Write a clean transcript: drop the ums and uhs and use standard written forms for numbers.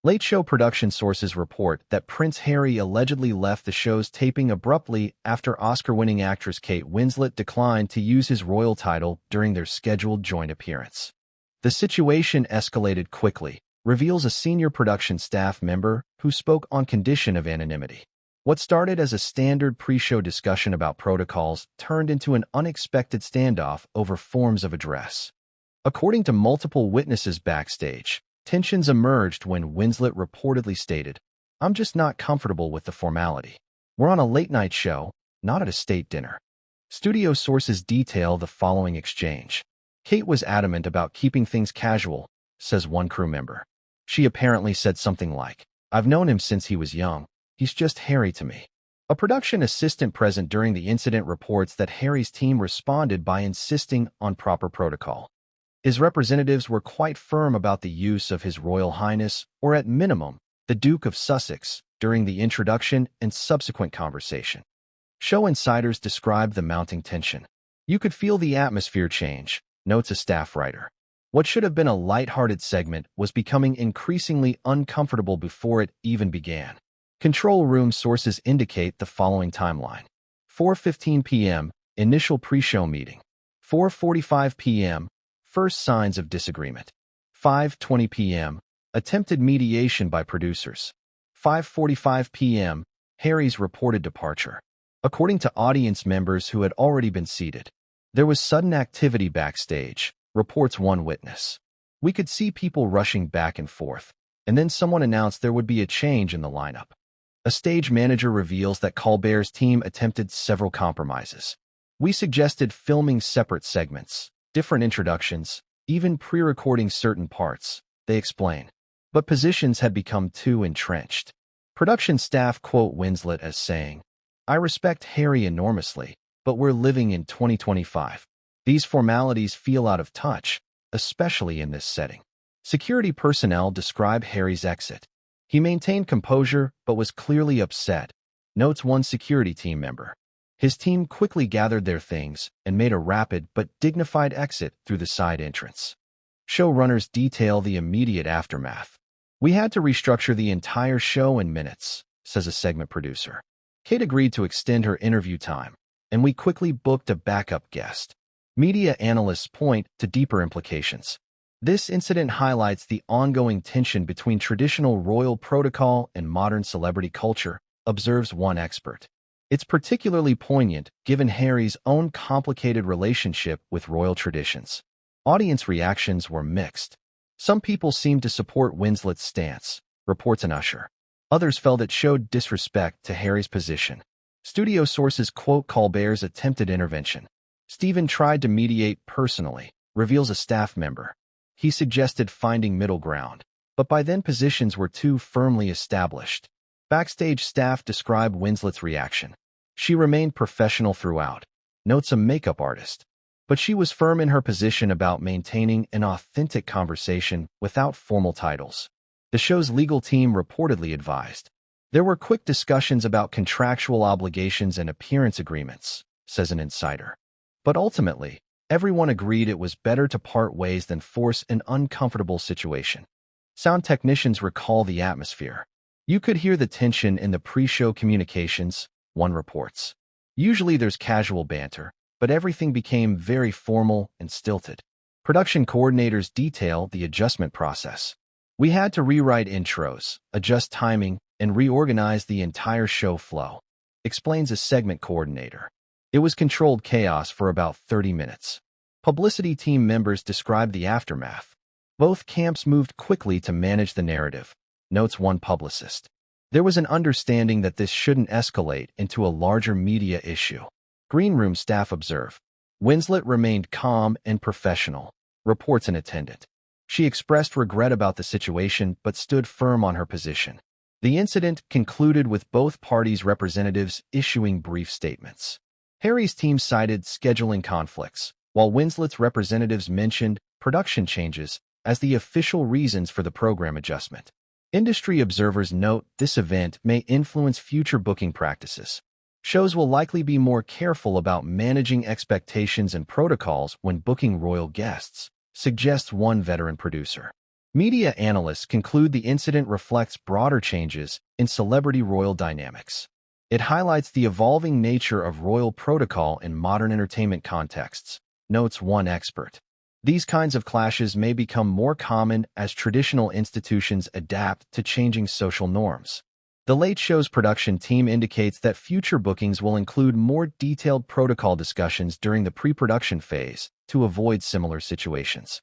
Late Show production sources report that Prince Harry allegedly left the show's taping abruptly after Oscar-winning actress Kate Winslet declined to use his royal title during their scheduled joint appearance. The situation escalated quickly, reveals a senior production staff member who spoke on condition of anonymity. What started as a standard pre-show discussion about protocols turned into an unexpected standoff over forms of address. According to multiple witnesses backstage, tensions emerged when Winslet reportedly stated, "I'm just not comfortable with the formality. We're on a late-night show, not at a state dinner." Studio sources detail the following exchange. "Kate was adamant about keeping things casual," says one crew member. "She apparently said something like, 'I've known him since he was young. He's just Harry to me.'" A production assistant present during the incident reports that Harry's team responded by insisting on proper protocol. His representatives were quite firm about the use of His Royal Highness, or at minimum, the Duke of Sussex, during the introduction and subsequent conversation. Show insiders described the mounting tension. "You could feel the atmosphere change," notes a staff writer. What should have been a light-hearted segment was becoming increasingly uncomfortable before it even began. Control room sources indicate the following timeline. 4:15 p.m., initial pre-show meeting. 4:45 p.m., first signs of disagreement. 5:20 p.m., attempted mediation by producers. 5:45 p.m., Harry's reported departure. According to audience members who had already been seated, there was sudden activity backstage, reports one witness. "We could see people rushing back and forth, and then someone announced there would be a change in the lineup." A stage manager reveals that Colbert's team attempted several compromises. "We suggested filming separate segments, different introductions, even pre-recording certain parts," they explain. But positions had become too entrenched. Production staff quote Winslet as saying, "I respect Harry enormously, but we're living in 2025. These formalities feel out of touch, especially in this setting." Security personnel describe Harry's exit. "He maintained composure but was clearly upset," notes one security team member. His team quickly gathered their things and made a rapid but dignified exit through the side entrance. Showrunners detail the immediate aftermath. "We had to restructure the entire show in minutes," says a segment producer. "Kate agreed to extend her interview time, and we quickly booked a backup guest." Media analysts point to deeper implications. This incident highlights the ongoing tension between traditional royal protocol and modern celebrity culture, observes one expert. It's particularly poignant given Harry's own complicated relationship with royal traditions. Audience reactions were mixed. Some people seemed to support Winslet's stance, reports an usher. Others felt it showed disrespect to Harry's position. Studio sources quote Colbert's attempted intervention. "Stephen tried to mediate personally," reveals a staff member. "He suggested finding middle ground, but by then positions were too firmly established." Backstage staff describe Winslet's reaction. "She remained professional throughout," notes a makeup artist. "But she was firm in her position about maintaining an authentic conversation without formal titles." The show's legal team reportedly advised. "There were quick discussions about contractual obligations and appearance agreements," says an insider. But ultimately, everyone agreed it was better to part ways than force an uncomfortable situation. Sound technicians recall the atmosphere. "You could hear the tension in the pre-show communications," one reports. "Usually there's casual banter, but everything became very formal and stilted." Production coordinators detail the adjustment process. "We had to rewrite intros, adjust timing, and reorganize the entire show flow," explains a segment coordinator. "It was controlled chaos for about 30 minutes. Publicity team members describe the aftermath. "Both camps moved quickly to manage the narrative," notes one publicist. "There was an understanding that this shouldn't escalate into a larger media issue." Green room staff observe. "Winslet remained calm and professional," reports an attendant. "She expressed regret about the situation but stood firm on her position." The incident concluded with both parties' representatives issuing brief statements. Harry's team cited scheduling conflicts, while Winslet's representatives mentioned production changes as the official reasons for the program adjustment. Industry observers note this event may influence future booking practices. Shows will likely be more careful about managing expectations and protocols when booking royal guests, suggests one veteran producer. Media analysts conclude the incident reflects broader changes in celebrity royal dynamics. It highlights the evolving nature of royal protocol in modern entertainment contexts, notes one expert. These kinds of clashes may become more common as traditional institutions adapt to changing social norms. The Late Show's production team indicates that future bookings will include more detailed protocol discussions during the pre-production phase to avoid similar situations.